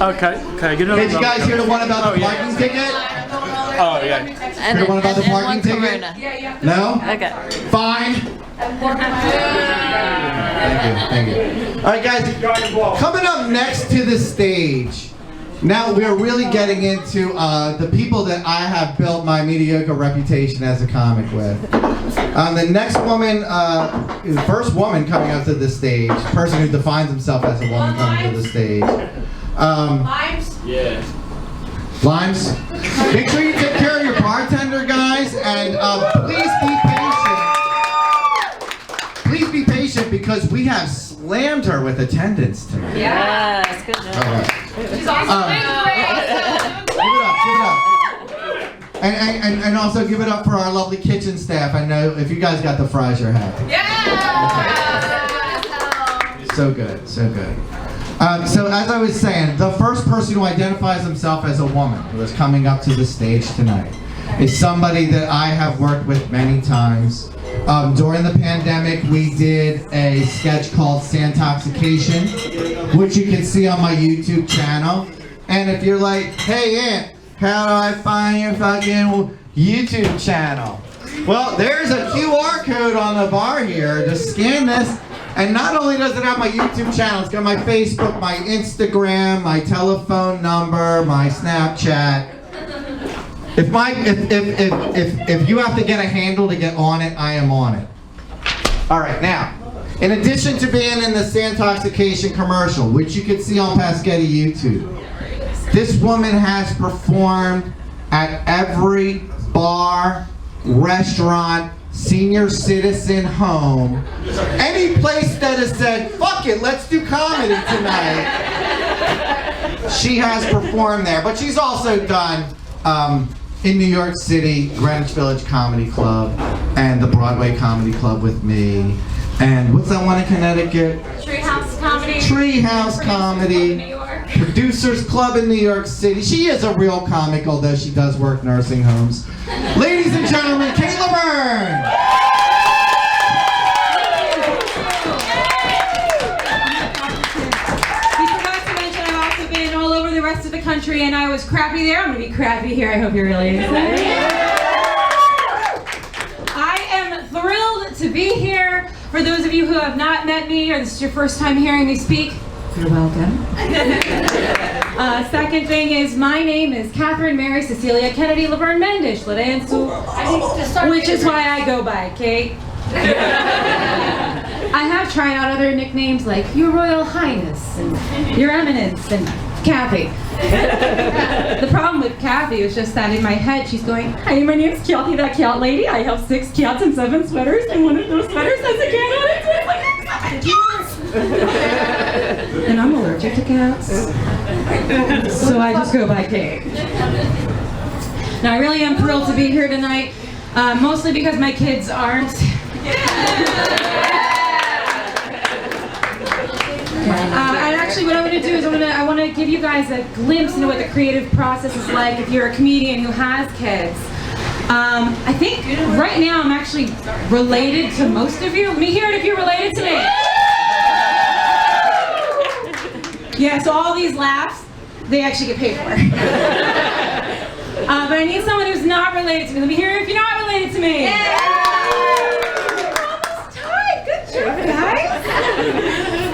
Okay. Did you guys hear the one about the parking ticket? Oh, yeah. Hear the one about the parking ticket? No? Okay. Fine. Thank you. All right, guys. Coming up next to the stage. Now we're really getting into the people that I have built my mediocre reputation as a comic with. The next woman, the first woman coming up to the stage, person who defines himself as a woman coming to the stage. Limes? Yeah. Limes? Make sure you take care of your bartender, guys, and please be patient. Please be patient because we have slammed her with attendance tonight. Yes, good job. All right. She's awesome. Give it up. And also give it up for our lovely kitchen staff. I know if you guys got the fries, you're happy. Yeah! So good. So as I was saying, the first person who identifies himself as a woman who is coming up to the stage tonight is somebody that I have worked with many times. During the pandemic, we did a sketch called Santoxication, which you can see on my YouTube channel. And if you're like, hey Aunt, how do I find your fucking YouTube channel? Well, there's a QR code on the bar here. Just scan this. And not only does it have my YouTube channel, it's got my Facebook, my Instagram, my telephone number, my Snapchat. If you have to get a handle to get on it, I am on it. All right, now, in addition to being in the Santoxication commercial, which you can see on Pascetty YouTube, this woman has performed at every bar, restaurant, senior citizen home, any place that has said, fuck it, let's do comedy tonight. She has performed there, but she's also done in New York City, Greenwich Village Comedy Club, and the Broadway Comedy Club with me, and what's that one in Connecticut? Treehouse Comedy. Treehouse Comedy. New York. Producers Club in New York City. She is a real comic, although she does work nursing homes. Ladies and gentlemen, LaVergne! We forgot to mention I've also been all over the rest of the country, and I was crappy there. I'm going to be crappy here. I hope you're really excited. I am thrilled to be here. For those of you who have not met me, or this is your first time hearing me speak, you're welcome. Second thing is, my name is Catherine Mary Cecilia Kennedy LaVergne Mendish Lorenzo, which is why I go by Kate. I have tried out other nicknames like Your Royal Highness and Your Eminence and Kathy. The problem with Kathy is just that in my head she's going, "Hi, my name's Kathy, that cat lady. I have 6 cats and 7 sweaters, and one of those sweaters has a cat on it, so it's like, and I'm allergic to cats, so I just go by Kate." Now I really am thrilled to be here tonight, mostly because my kids aren't. And actually what I'm going to do is I want to give you guys a glimpse into what the creative process is like if you're a comedian who has kids. I think right now I'm actually related to most of you. Let me hear it if you're related to me. Yeah, so all these laughs, they actually get paid for. But I need someone who's not related to me. Let me hear it if you're not related to me. Yeah! Almost tied. Good job, guys.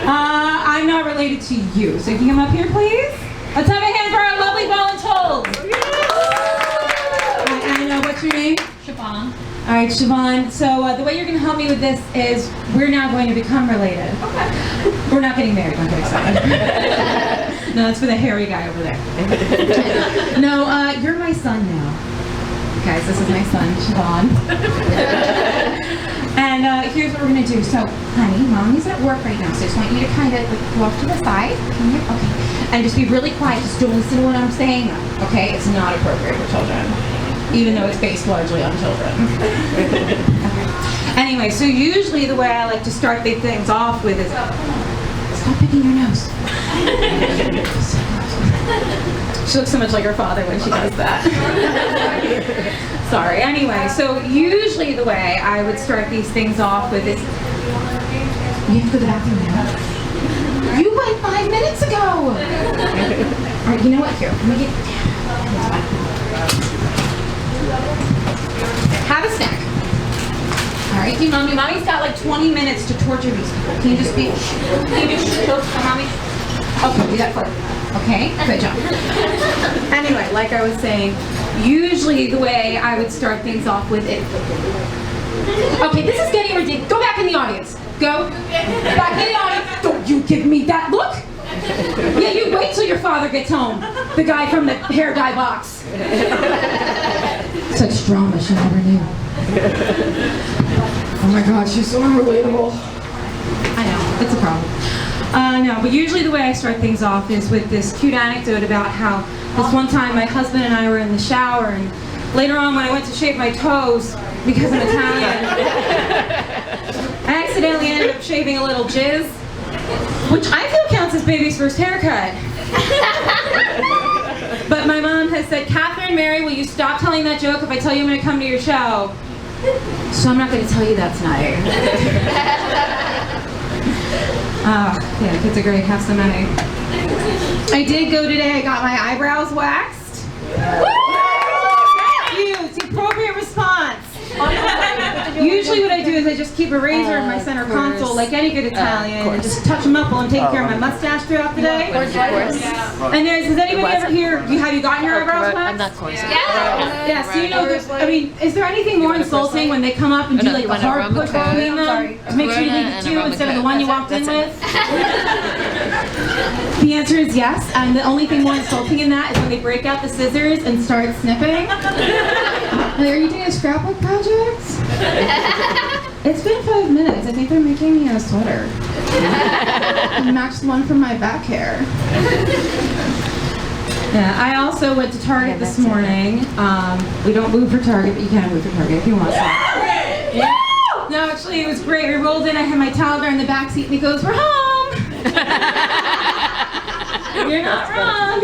I'm not related to you, so you can come up here, please. Let's have a hand for our lovely volunteers. I know, what's your name? Siobhan. All right, Siobhan. So the way you're going to help me with this is we're now going to become related. Okay. We're not getting married, don't get excited. No, that's for the hairy guy over there. No, you're my son now. Guys, this is my son, Siobhan. And here's what we're going to do. So, honey, Mommy's at work right now, so I just want you to kind of like, go off to the side. Can you? Okay. And just be really quiet. Just don't listen to what I'm saying. Okay? It's not appropriate for children, even though it's based largely on children. Okay. Anyway, so usually the way I like to start the things off with is, stop picking your nose. She looks so much like her father when she does that. Sorry. Anyway, so usually the way I would start these things off with is, you have to go to the bathroom now. You went 5 minutes ago. All right, you know what? Here, let me get. Have a snack. All right, you mommy. Mommy's got like 20 minutes to torture these people. Can you just be? Can you just chill for mommy? Okay, do that first. Okay, good job. Anyway, like I was saying, usually the way I would start things off with it. Okay, this is getting ridiculous. Go back in the audience. Go back in the audience. Don't you give me that look. Yeah, you wait till your father gets home. The guy from the hair dye box. Such drama she never knew. Oh my God, she's so unrelatable. I know, it's a problem. No, but usually the way I start things off is with this cute anecdote about how this one time my husband and I were in the shower, and later on when I went to shave my toes, because I'm Italian, I accidentally ended up shaving a little jizz, which I feel counts as baby's first haircut. But my mom has said, Catherine, Mary, will you stop telling that joke if I tell you I'm going to come to your show? So I'm not going to tell you that tonight. Yeah, kids are great. Have some money. I did go today. I got my eyebrows waxed. Woo! Thank you. It's the appropriate response. Usually what I do is I just keep a razor in my center console like any good Italian and just touch them up while I'm taking care of my mustache throughout the day. And has anybody ever here, have you gotten your eyebrows waxed? I'm not coarse. Yeah, so you know, I mean, is there anything more insulting when they come up and do like the hard push between them to make sure you leave the two instead of the one you walked in with? The answer is yes, and the only thing more insulting in that is when they break out the scissors and start snipping. Like, are you doing a scrapbook project? It's been 5 minutes. I think they're making me a sweater. Match the one from my back hair. Yeah, I also went to Target this morning. We don't move for Target, but you can move for Target if you want. Yeah. No, actually, it was great. We rolled in. I had my toddler in the back seat, and he goes, "We're home." You're not wrong.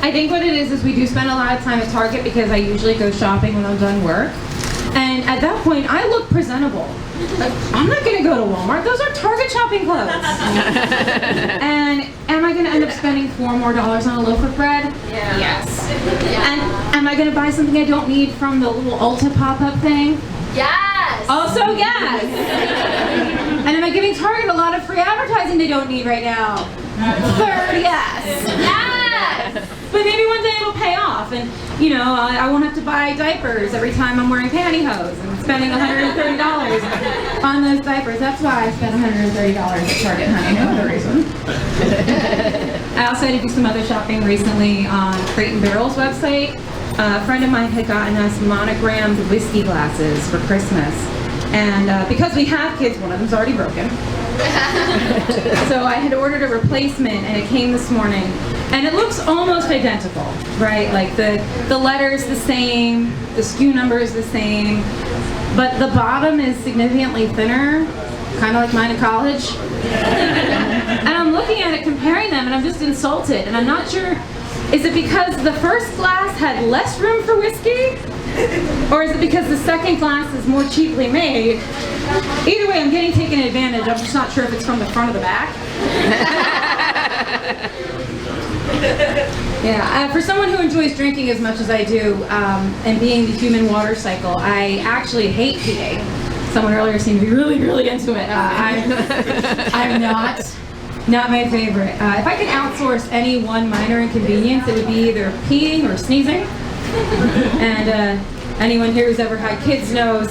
I think what it is we do spend a lot of time at Target because I usually go shopping when I'm done work. And at that point, I look presentable. Like, I'm not going to go to Walmart. Those are Target shopping clothes. And am I going to end up spending $4 more on a loaf of bread? Yeah. Yes. Yeah. And am I going to buy something I don't need from the little Ulta pop-up thing? Yes. Also, yes. And am I giving Target a lot of free advertising they don't need right now? Third, yes. Yes. But maybe one day it'll pay off, and you know, I won't have to buy diapers every time I'm wearing pantyhose and spending $130 on those diapers. That's why I spent $130 at Target, honey. No other reason. I also had to do some other shopping recently on Crate & Barrel's website. A friend of mine had gotten us monogrammed whiskey glasses for Christmas. And because we have kids, one of them's already broken. So I had ordered a replacement, and it came this morning. And it looks almost identical, right? Like the letter's the same, the SKU number is the same, but the bottom is significantly thinner, kind of like mine in college. And I'm looking at it, comparing them, and I'm just insulted. And I'm not sure, is it because the first glass had less room for whiskey? Or is it because the second glass is more cheaply made? Either way, I'm getting taken advantage. I'm just not sure if it's from the front or the back. Yeah, for someone who enjoys drinking as much as I do, and being the human water cycle, I actually hate peeing. Someone earlier seemed to be really, really into it. I'm not my favorite. If I could outsource any one minor inconvenience, it would be either peeing or sneezing. And anyone here who's ever had kids knows,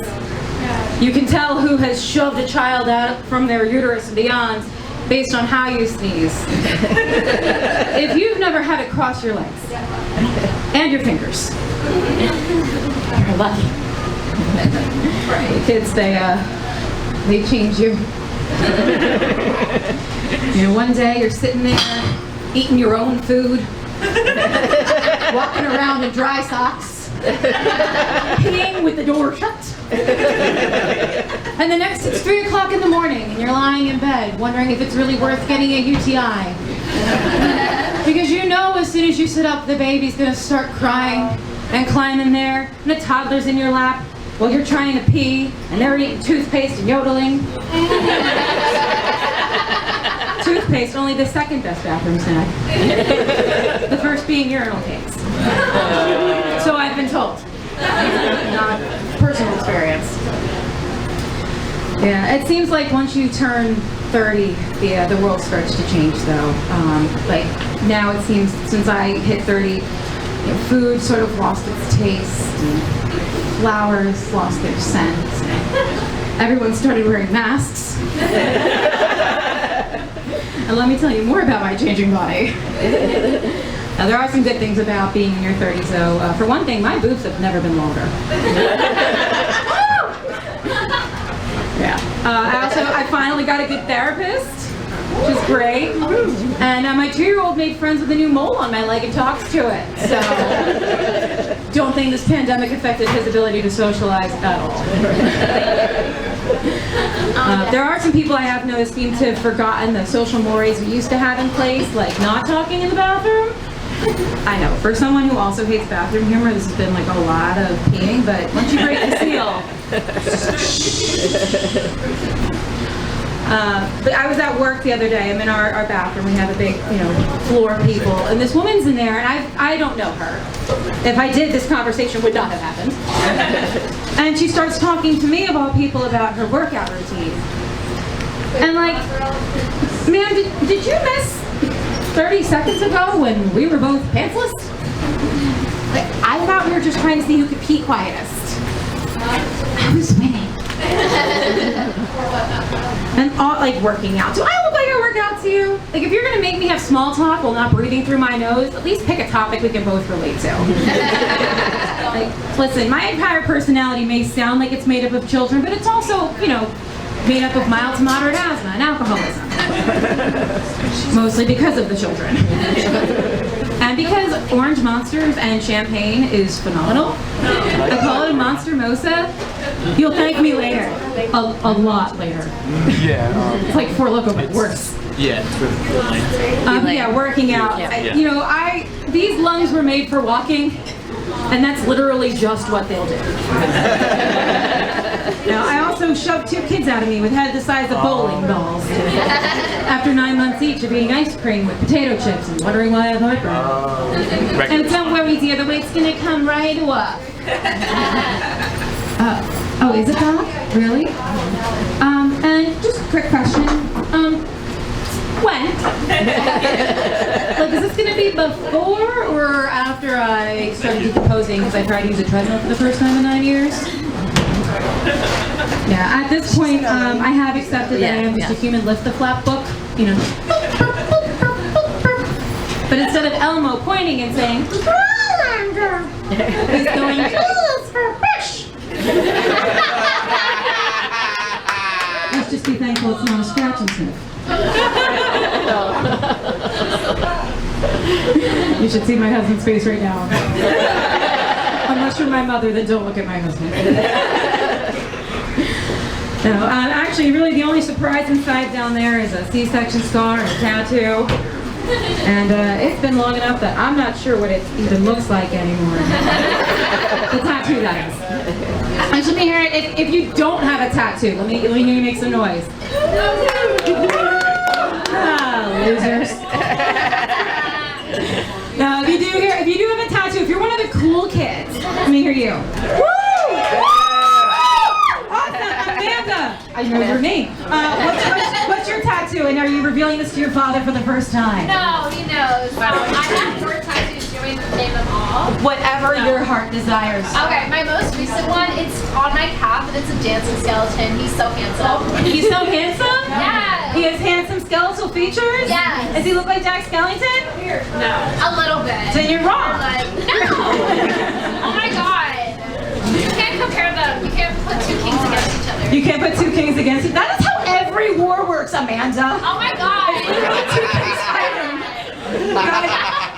you can tell who has shoved a child out from their uterus and beyond based on how you sneeze. If you've never had it cross your legs and your fingers, you're lucky. Kids, they change you. You know, one day you're sitting there eating your own food, walking around in dry socks, peeing with the door shut. And the next, it's 3 o'clock in the morning, and you're lying in bed wondering if it's really worth getting a UTI. Because you know as soon as you sit up, the baby's gonna start crying and climbing there, and the toddler's in your lap while you're trying to pee, and they're eating toothpaste and yodeling. toothpaste, only the second best bathroom snack. The first being urinal cakes. So I've been told. Not personal experience. Yeah, it seems like once you turn 30, the world starts to change though. Like now it seems since I hit 30, food sort of lost its taste, and flowers lost their scent. Everyone started wearing masks. And let me tell you more about my changing body. Now, there are some good things about being in your 30s, though. For one thing, my boobs have never been longer. Yeah. I finally got a good therapist, which is great. And my 2-year-old made friends with a new mole on my leg and talks to it. So, don't think this pandemic affected his ability to socialize at all. There are some people I have noticed seem to have forgotten the social mores we used to have in place, like not talking in the bathroom. I know, for someone who also hates bathroom humor, this has been like a lot of peeing, but once you break the seal. But I was at work the other day. I'm in our bathroom. We have a big, floor of people, and this woman's in there, and I don't know her. If I did, this conversation would not have happened. And she starts talking to me, of all people, about her workout routine. And like, ma'am, did you miss 30 seconds ago when we were both pantsless? Like, I thought we were just trying to see who could pee quietest. I was winning. And all, like, working out. Do I look like I work out to you? Like, if you're gonna make me have small talk while not breathing through my nose, at least pick a topic we can both relate to. Like, listen, my entire personality may sound like it's made up of children, but it's also, made up of mild to moderate asthma and alcoholism. Mostly because of the children. And because Orange Monsters and champagne is phenomenal, I call it a Monster Mosa. You'll thank me later. A lot later. Yeah. It's like Four Loko, but worse. Yeah. Yeah, working out. Yeah. These lungs were made for walking, and that's literally just what they'll do. Now, I also shoved 2 kids out of me with heads the size of bowling balls. After 9 months each of eating ice cream with potato chips and wondering why I have heartburn. And don't worry, dear, the weight's gonna come right up. Oh, is it that? Really? And just a quick question. When? Like, is this gonna be before or after I started decomposing because I tried to use a treadmill for the first time in 9 years? Yeah, at this point, I have accepted that I am just a human lift-the-flap book, But instead of Elmo pointing and saying, he's going, for fish! Let's just be thankful it's not a scratch and sniff. You should see my husband's face right now. Unless you're my mother, then don't look at my husband. No, actually, really the only surprise inside down there is a C-section scar and a tattoo. And it's been long enough that I'm not sure what it even looks like anymore. The tattoo, that is. Actually, let me hear it. If you don't have a tattoo, let me hear you make some noise. Losers. Now, if you do have a tattoo, if you're one of the cool kids, let me hear you. Woo! Amanda! I know your name. What's your tattoo, and are you revealing this to your father for the first time? No, he knows. I have 4 tattoos. Do you want me to name them all? Whatever your heart desires. Okay, my most recent one, it's on my calf, and it's a dancing skeleton. He's so handsome. He's so handsome? Yeah. He has handsome skeletal features? Yes. Does he look like Jack Skellington? No. A little bit. Then you're wrong. Like, no! Oh my god. You can't compare them. You can't put 2 kings against each other. You can't put 2 kings against it. That is how every war works, Amanda. Oh my god.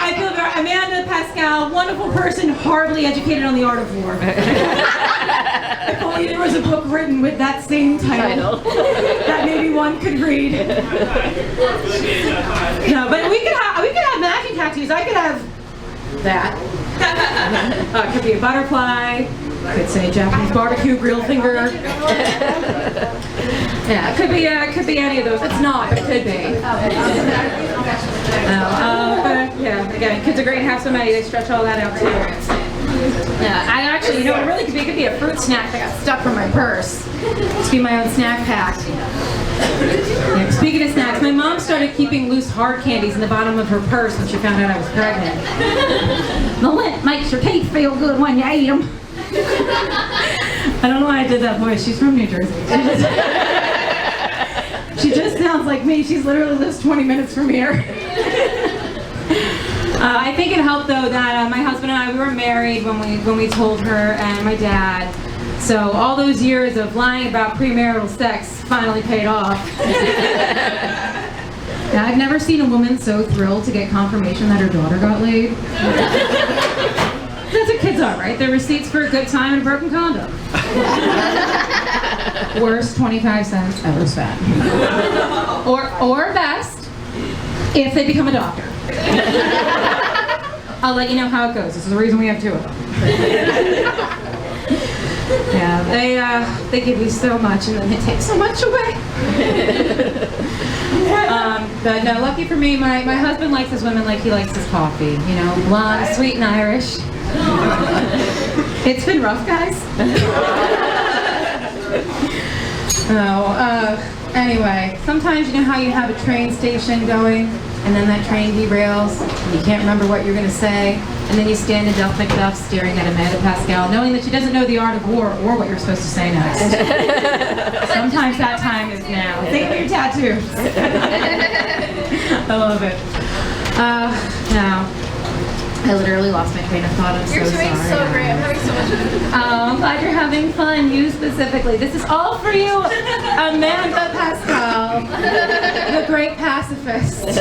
I feel very, Amanda Pascal, wonderful person, hardly educated on the art of war. If only there was a book written with that same title that maybe one could read. No, but we could have matching tattoos. I could have that. Could be a butterfly. Could say Japanese barbecue grill finger. Yeah, it could be any of those. It's not, but it could be. But yeah, again, kids are great. Have so many. They stretch all that out too. Yeah, I actually, it really could be a fruit snack that got stuck from my purse. To be my own snack pack. Yeah, speaking of snacks, my mom started keeping loose hard candies in the bottom of her purse when she found out I was pregnant. The lint makes your teeth feel good when you eat them. I don't know why I did that voice. She's from New Jersey. She just sounds like me. She's literally lives 20 minutes from here. I think it helped though that my husband and I, we were married when we told her and my dad. So all those years of lying about premarital sex finally paid off. Yeah, I've never seen a woman so thrilled to get confirmation that her daughter got laid. That's what kids are, right? They're receipts for a good time and a broken condom. Worst 25 cents ever spent. Or best, if they become a doctor. I'll let you know how it goes. This is the reason we have two of them. Yeah, they give you so much and then they take so much away. But no, lucky for me, my husband likes his women like he likes his coffee. You know, blonde, sweet, and Irish. It's been rough, guys. Anyway, sometimes you know how you have a train station going, and then that train derails, and you can't remember what you're going to say, and then you stand in Duff, McDuff staring at Amanda Pascal, knowing that she doesn't know the art of war or what you're supposed to say next. Sometimes that time is now. Think of your tattoos. I love it. Now, I literally lost my train of thought. I'm You're so doing sorry. so great. I'm having so much fun. I'm glad you're having fun. You specifically. This is all for you, Amanda Pascal, the great pacifist.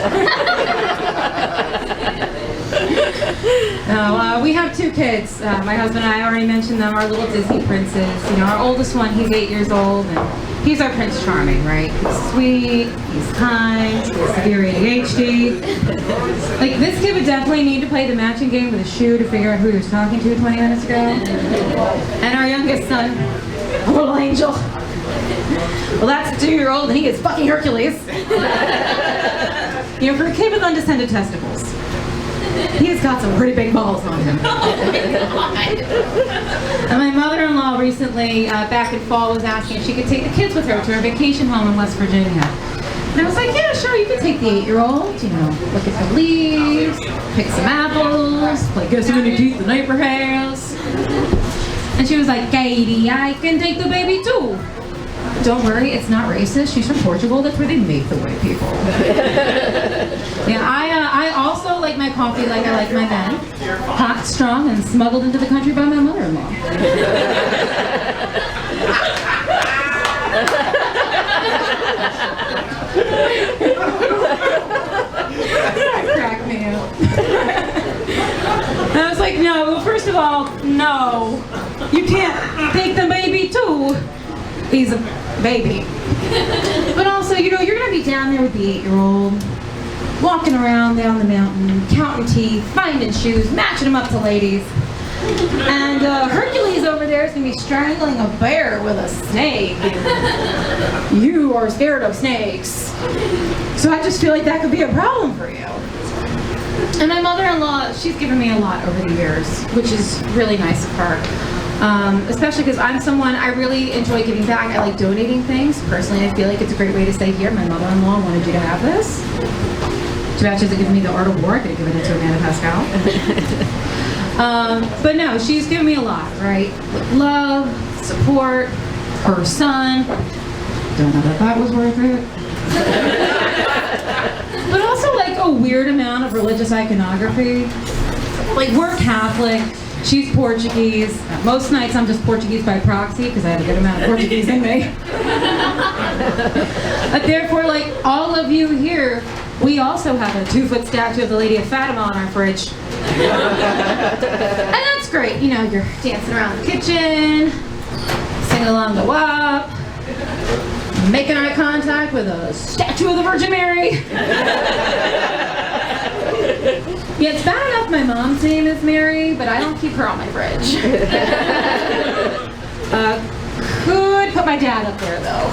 We have two kids. My husband and I already mentioned them. Our little Disney princes. You know, our oldest one, he's 8 years old, and he's our Prince Charming, right? He's sweet, he's kind, he has severe ADHD. Like, this kid would definitely need to play the matching game with a shoe to figure out who he was talking to 20 minutes ago. And our youngest son, a little angel. Well, that's a 2-year-old, and he is fucking Hercules. You know, for a kid with undescended testicles, he's got some pretty big balls on him. And my mother-in-law recently, back in fall, was asking if she could take the kids with her to her vacation home in West Virginia. And I was like, yeah, sure, you could take the 8-year-old, you know, look at the leaves, pick some apples, play Guess Who Teeth the Neighbor House. And she was like, Katie, I can take the baby too. Don't worry, it's not racist. She's from Portugal. That's where they make the white people. Yeah, I also like my coffee like I like my men. Hot, strong, and smuggled into the country by my mother-in-law. Crack me up. And I was like, no, well, first of all, no. You can't take the baby too. He's a baby. But also, you know, you're going to be down there with the 8-year-old, walking around down the mountain, counting teeth, finding shoes, matching them up to ladies. And Hercules over there is going to be strangling a bear with a snake. You are scared of snakes. So I just feel like that could be a problem for you. And my mother-in-law, she's given me a lot over the years, which is really nice of her. Especially because I'm someone, I really enjoy giving back. I like donating things. Personally, I feel like it's a great way to say, here, my mother-in-law wanted you to have this. Too bad she hasn't given me the art of war. I could have given it to Amanda Pascal. But no, she's given me a lot, right? Love, support, her son. Don't know that that was worth it. But also like a weird amount of religious iconography. Like, we're Catholic. She's Portuguese. Most nights I'm just Portuguese by proxy because I have a good amount of Portuguese in me. But therefore, like all of you here, we also have a 2-foot statue of the Lady of Fatima on our fridge. And that's great. You know, you're dancing around the kitchen, singing along the WAP, making eye contact with a statue of the Virgin Mary. Yeah, it's bad enough my mom's name her on my fridge. Could put my dad up there though.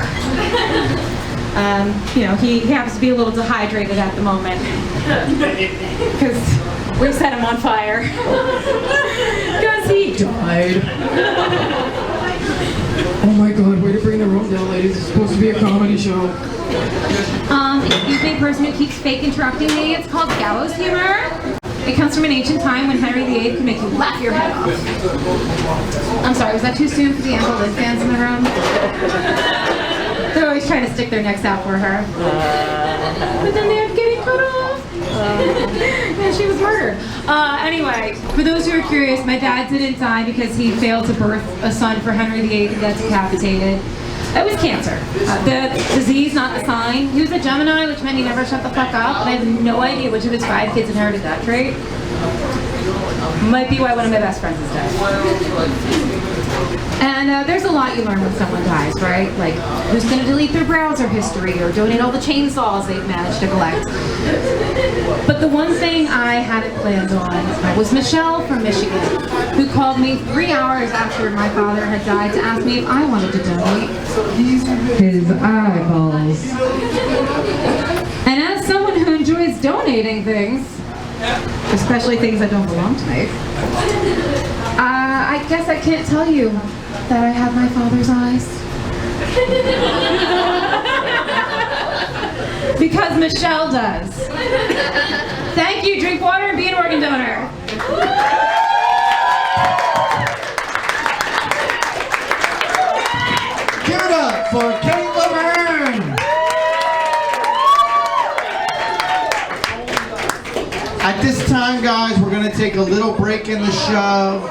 You know, he happens to be a little dehydrated at the moment because we set him on fire because he died. Oh my god, way to bring the room down, ladies. It's supposed to be a comedy show. Excuse me, person who keeps fake interrupting me. It's called gallows humor. It comes from an ancient time when Henry VIII could make you laugh your head off. I'm sorry, was that too soon for the Anne Boleyn fans in the room? They're always trying to stick their necks out for her. But then they end up getting cut off. And she was murdered. Anyway, for those who are curious, my dad didn't die because he failed to birth a son for Henry VIII and got decapitated. It was cancer. The disease, not the sign. He was a Gemini, which meant he never shut the fuck up, and I have no idea which of his 5 kids inherited that trait. Might be why one of my best friends is dead. And there's a lot you learn when someone dies, right? Like, who's going to delete their browser history or donate all the chainsaws they've managed to collect. But the one thing I hadn't planned on was Michelle from Michigan, who called me 3 hours after my father had died to ask me if I wanted to donate his eyeballs. And as someone who enjoys donating things, especially things that don't belong to me, I guess I can't tell you that I have my father's eyes. Because Michelle does. Thank you, drink water and be an organ donor. Give it up for LaVergne. At this time, guys, we're going to take a little break in the show.